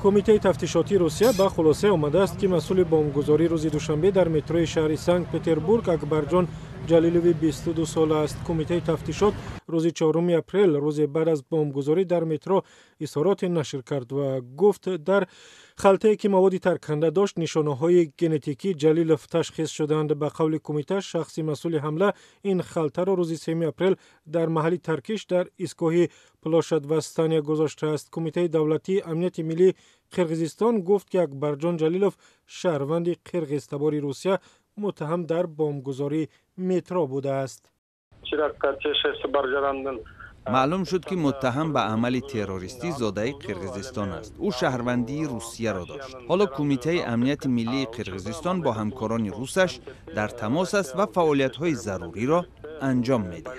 کمیته تفتیشاتی روسیه به خلاصه آمده است که مسئول بمبگذاری روز دوشنبه در متروی شهر سنت پتربورگ اکبرجان جلیلوی 22 ساله است. کمیته تفتیشات روز 4 اپریل روز بعد از بمبگذاری در مترو اظهارات نشر کرد و گفت در خلطه‌ای که مواد ترکننده داشت نشانه‌های ژنتیکی جلیلوف تشخیص شدند. به قول کمیته شخص مسئول حمله این خلطه را روز 3 اپریل در محل ترکیش در ایستگاه پلاشادوستانیا گذاشته است. کمیته دولتی امنیت ملی قرقیزستان گفت که اکبرجان جلیلوف شهروند قرقیزتبار روسیه متهم در بمبگذاری مترو بوده است. معلوم شد که متهم به عمل تروریستی زاده قرقیزستان است. او شهروندی روسیه را داشت. حالا کمیته امنیت ملی قرقیزستان با همکاران روسش در تماس است و فعالیت‌های ضروری را انجام می‌دهد.